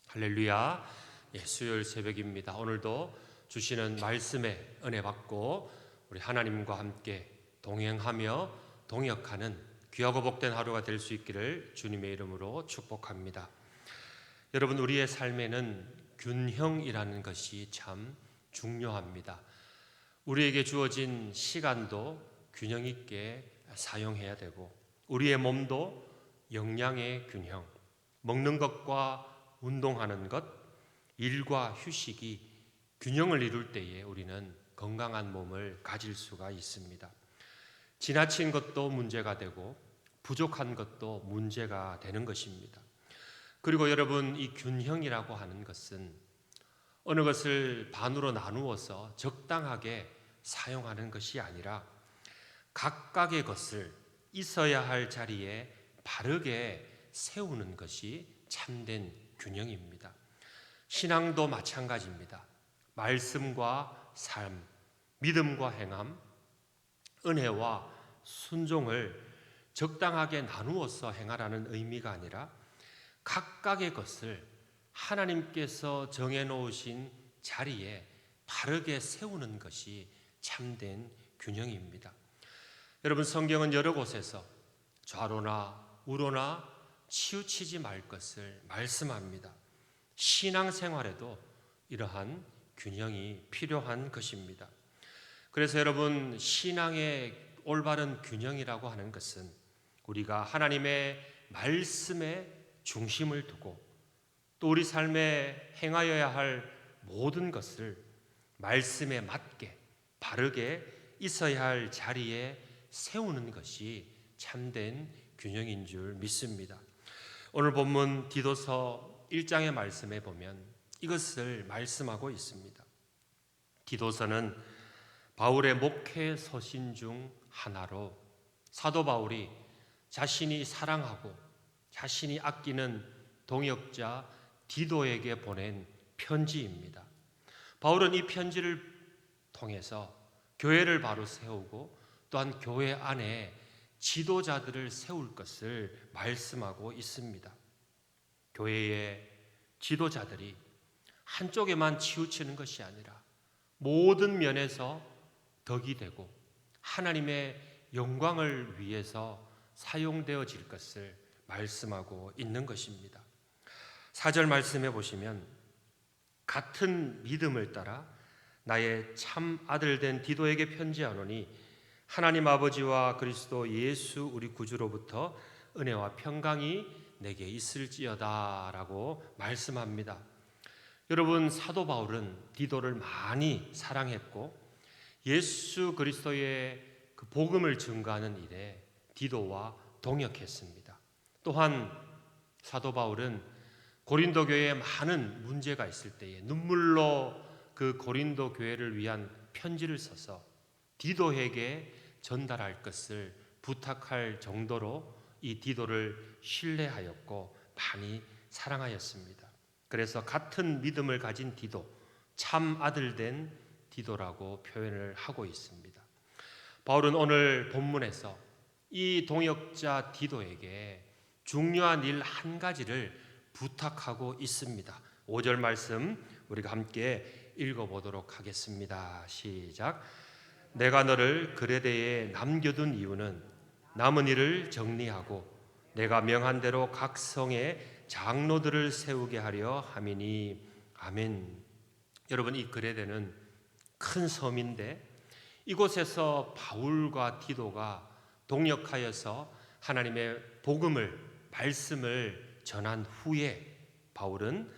할렐루야. 수요일 새벽입니다. 오늘도 주시는 말씀에 은혜 받고 우리 하나님과 함께 동행하며 동역하는 귀하고 복된 하루가 될 수 있기를 주님의 이름으로 축복합니다. 여러분, 우리의 삶에는 균형이라는 것이 참 중요합니다. 우리에게 주어진 시간도 균형 있게 사용해야 되고, 우리의 몸도 영양의 균형, 먹는 것과 운동하는 것, 일과 휴식이 균형을 이룰 때에 우리는 건강한 몸을 가질 수가 있습니다. 지나친 것도 문제가 되고 부족한 것도 문제가 되는 것입니다. 그리고 여러분, 이 균형이라고 하는 것은 어느 것을 반으로 나누어서 적당하게 사용하는 것이 아니라 각각의 것을 있어야 할 자리에 바르게 세우는 것이 참된 균형입니다. 신앙도 마찬가지입니다. 말씀과 삶, 믿음과 행함, 은혜와 순종을 적당하게 나누어서 행하라는 의미가 아니라 각각의 것을 하나님께서 정해놓으신 자리에 바르게 세우는 것이 참된 균형입니다. 여러분, 성경은 여러 곳에서 좌로나 우로나 치우치지 말 것을 말씀합니다. 신앙생활에도 이러한 균형이 필요한 것입니다. 그래서 여러분, 신앙의 올바른 균형이라고 하는 것은 우리가 하나님의 말씀에 중심을 두고 또 우리 삶에 행하여야 할 모든 것을 말씀에 맞게 바르게 있어야 할 자리에 세우는 것이 참된 균형인 줄 믿습니다. 오늘 본문 디도서 1장의 말씀에 보면 이것을 말씀하고 있습니다. 디도서는 바울의 목회 서신 중 하나로 사도 바울이 자신이 사랑하고 자신이 아끼는 동역자 디도에게 보낸 편지입니다. 바울은 이 편지를 통해서 교회를 바로 세우고 또한 교회 안에 지도자들을 세울 것을 말씀하고 있습니다. 교회의 지도자들이 한쪽에만 치우치는 것이 아니라 모든 면에서 덕이 되고 하나님의 영광을 위해서 사용되어질 것을 말씀하고 있는 것입니다. 4절 말씀해 보시면 같은 믿음을 따라 나의 참 아들 된 디도에게 편지하노니 하나님 아버지와 그리스도 예수 우리 구주로부터 은혜와 평강이 내게 있을지어다 라고 말씀합니다. 여러분, 사도 바울은 디도를 많이 사랑했고 예수 그리스도의 그 복음을 증거하는 일에 디도와 동역했습니다. 또한 사도 바울은 고린도 교회에 많은 문제가 있을 때에 눈물로 그 고린도 교회를 위한 편지를 써서 디도에게 전달할 것을 부탁할 정도로 이 디도를 신뢰하였고 많이 사랑하였습니다. 그래서 같은 믿음을 가진 디도, 참 아들 된 디도라고 표현을 하고 있습니다. 바울은 오늘 본문에서 이 동역자 디도에게 중요한 일 한 가지를 부탁하고 있습니다. 5절 말씀 우리가 함께 읽어보도록 하겠습니다. 시작. 내가 너를 그레데에 남겨둔 이유는 남은 일을 정리하고 내가 명한 대로 각 성에 장로들을 세우게 하려 함이니. 아멘. 여러분, 이 그레데는 큰 섬인데 이곳에서 바울과 디도가 동역하여서 하나님의 복음을, 말씀을 전한 후에 바울은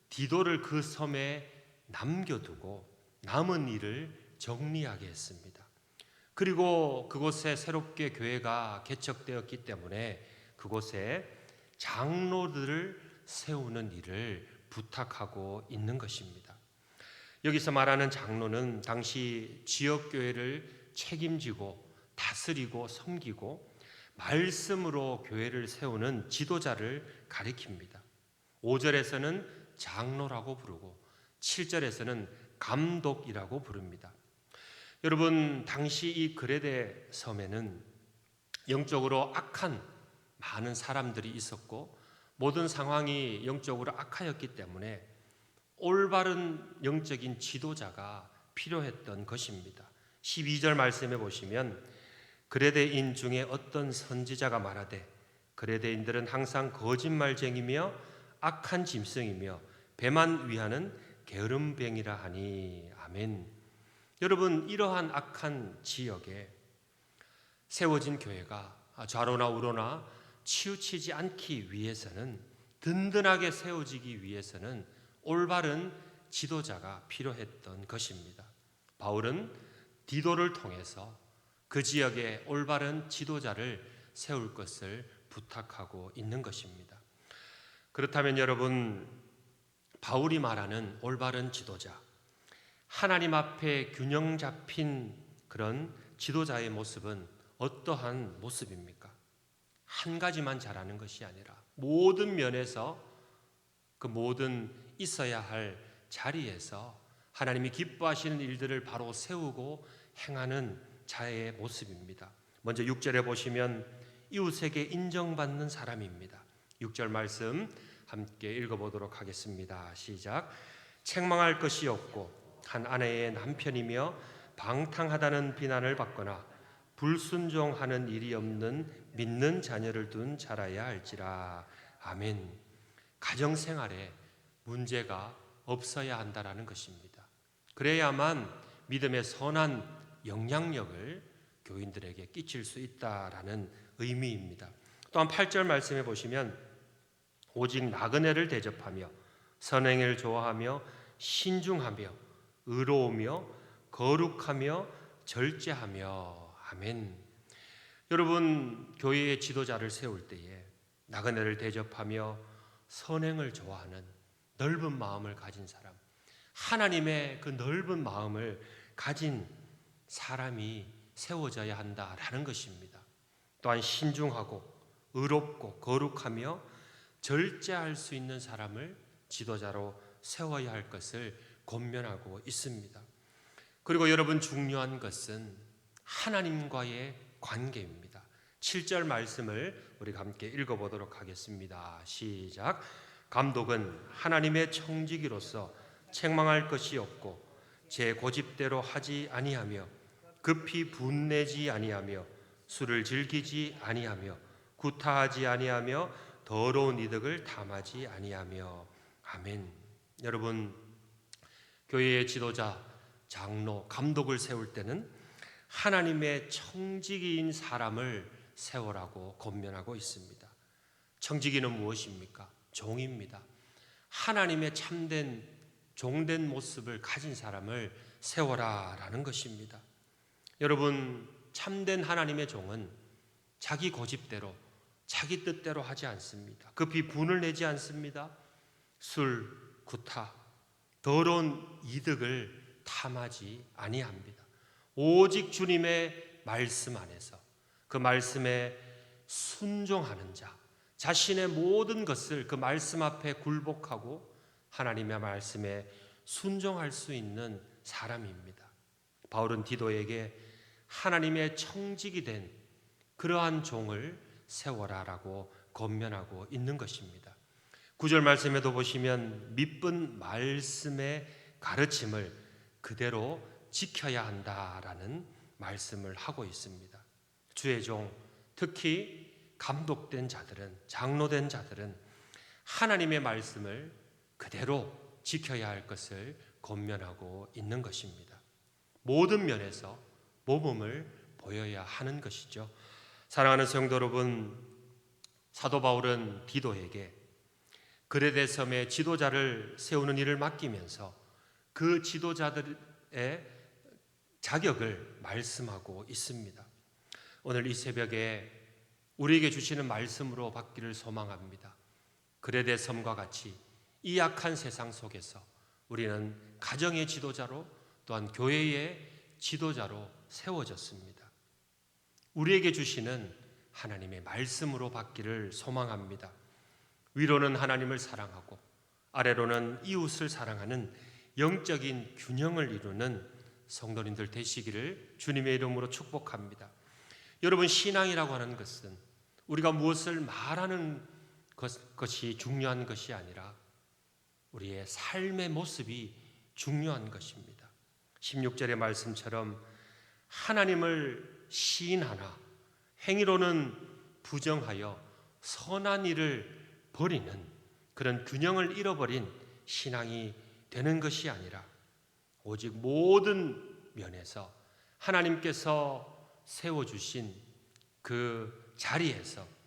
디도를 그 섬에 남겨두고 남은 일을 정리하게 했습니다. 그리고 그곳에 새롭게 교회가 개척되었기 때문에 그곳에 장로들을 세우는 일을 부탁하고 있는 것입니다. 여기서 말하는 장로는 당시 지역교회를 책임지고 다스리고 섬기고 말씀으로 교회를 세우는 지도자를 가리킵니다. 5절에서는 장로라고 부르고 7절에서는 감독이라고 부릅니다. 여러분, 당시 이 그레데 섬에는 영적으로 악한 많은 사람들이 있었고 모든 상황이 영적으로 악하였기 때문에 올바른 영적인 지도자가 필요했던 것입니다. 12절 말씀해 보시면 그레데인 중에 어떤 선지자가 말하되 그레데인들은 항상 거짓말쟁이며 악한 짐승이며 배만 위하는 게으름뱅이라 하니. 아멘. 여러분, 이러한 악한 지역에 세워진 교회가 좌로나 우로나 치우치지 않기 위해서는, 든든하게 세워지기 위해서는 올바른 지도자가 필요했던 것입니다. 바울은 디도를 통해서 그 지역에 올바른 지도자를 세울 것을 부탁하고 있는 것입니다. 그렇다면 여러분, 바울이 말하는 올바른 지도자, 하나님 앞에 균형 잡힌 그런 지도자의 모습은 어떠한 모습입니까? 한 가지만 잘하는 것이 아니라 모든 면에서 그 모든 있어야 할 자리에서 하나님이 기뻐하시는 일들을 바로 세우고 행하는 자의 모습입니다. 먼저 6절에 보시면 이웃에게 인정받는 사람입니다. 6절 말씀 함께 읽어보도록 하겠습니다. 시작. 책망할 것이 없고 한 아내의 남편이며 방탕하다는 비난을 받거나 불순종하는 일이 없는 믿는 자녀를 둔 자라야 할지라. 아멘. 가정생활에 문제가 없어야 한다라는 것입니다. 그래야만 믿음의 선한 영향력을 교인들에게 끼칠 수 있다라는 의미입니다. 또한 8절 말씀해 보시면 오직 나그네를 대접하며 선행을 좋아하며 신중하며 의로우며 거룩하며 절제하며. 아멘. 여러분, 교회의 지도자를 세울 때에 나그네를 대접하며 선행을 좋아하는 넓은 마음을 가진 사람, 하나님의 그 넓은 마음을 가진 사람이 세워져야 한다라는 것입니다. 또한 신중하고 의롭고 거룩하며 절제할 수 있는 사람을 지도자로 세워야 할 것을 권면하고 있습니다. 그리고 여러분, 중요한 것은 하나님과의 관계입니다. 7절 말씀을 우리가 함께 읽어보도록 하겠습니다. 시작. 감독은 하나님의 청지기로서 책망할 것이 없고 제 고집대로 하지 아니하며 급히 분내지 아니하며 술을 즐기지 아니하며 구타하지 아니하며 더러운 이득을 탐하지 아니하며. 아멘. 여러분, 교회의 지도자, 장로, 감독을 세울 때는 하나님의 청지기인 사람을 세우라고 권면하고 있습니다. 청지기는 무엇입니까? 종입니다. 하나님의 참된 종된 모습을 가진 사람을 세워라라는 것입니다. 여러분, 참된 하나님의 종은 자기 고집대로 자기 뜻대로 하지 않습니다. 급히 분을 내지 않습니다. 술, 구타, 더러운 이득을 탐하지 아니합니다. 오직 주님의 말씀 안에서 그 말씀에 순종하는 자, 자신의 모든 것을 그 말씀 앞에 굴복하고 하나님의 말씀에 순종할 수 있는 사람입니다. 바울은 디도에게 하나님의 청직이 된 그러한 종을 세워라라고 권면하고 있는 것입니다. 9절 말씀에도 보시면 믿은 말씀의 가르침을 그대로 지켜야 한다라는 말씀을 하고 있습니다. 주의 종, 특히 감독된 자들은, 장로된 자들은 하나님의 말씀을 그대로 지켜야 할 것을 권면하고 있는 것입니다. 모든 면에서 모범을 보여야 하는 것이죠. 사랑하는 성도 여러분, 사도 바울은 디도에게 그레데 섬의 지도자를 세우는 일을 맡기면서 그 지도자들의 자격을 말씀하고 있습니다. 오늘 이 새벽에 우리에게 주시는 말씀으로 받기를 소망합니다. 그레데 섬과 같이 이 악한 세상 속에서 우리는 가정의 지도자로 또한 교회의 지도자로 세워졌습니다. 우리에게 주시는 하나님의 말씀으로 받기를 소망합니다. 위로는 하나님을 사랑하고 아래로는 이웃을 사랑하는 영적인 균형을 이루는 성도님들 되시기를 주님의 이름으로 축복합니다. 여러분, 신앙이라고 하는 것은 우리가 무엇을 말하는 그것이 중요한 것이 아니라 우리의 삶의 모습이 중요한 것입니다. 16절의 말씀처럼 하나님을 시인하나 행위로는 부정하여 선한 일을 버리는 그런 균형을 잃어버린 신앙이 되는 것이 아니라 오직 모든 면에서 하나님께서 세워주신 그 자리에서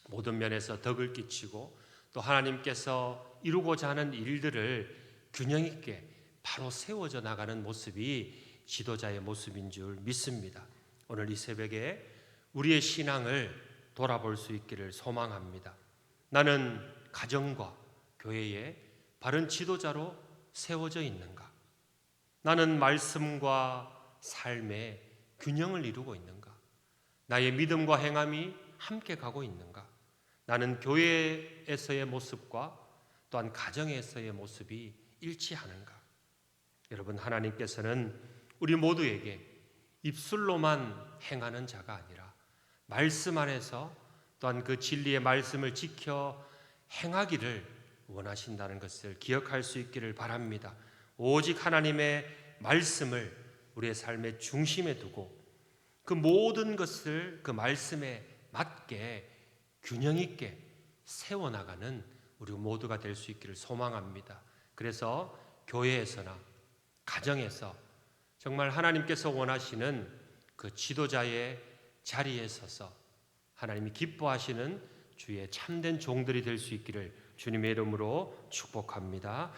모든 면에서 덕을 끼치고 또 하나님께서 이루고자 하는 일들을 균형 있게 바로 세워져 나가는 모습이 지도자의 모습인 줄 믿습니다. 오늘 이 새벽에 우리의 신앙을 돌아볼 수 있기를 소망합니다. 나는 가정과 교회에 바른 지도자로 세워져 있는가? 나는 말씀과 삶의 균형을 이루고 있는가? 나의 믿음과 행함이 함께 가고 있는가? 나는 교회에서의 모습과 또한 가정에서의 모습이 일치하는가? 여러분, 하나님께서는 우리 모두에게 입술로만 행하는 자가 아니라 말씀 안에서 또한 그 진리의 말씀을 지켜 행하기를 원하신다는 것을 기억할 수 있기를 바랍니다. 오직 하나님의 말씀을 우리의 삶의 중심에 두고 그 모든 것을 그 말씀에 맞게 균형 있게 세워나가는 우리 모두가 될 수 있기를 소망합니다. 그래서 교회에서나 가정에서 정말 하나님께서 원하시는 그 지도자의 자리에 서서 하나님이 기뻐하시는 주의 참된 종들이 될 수 있기를 주님의 이름으로 축복합니다.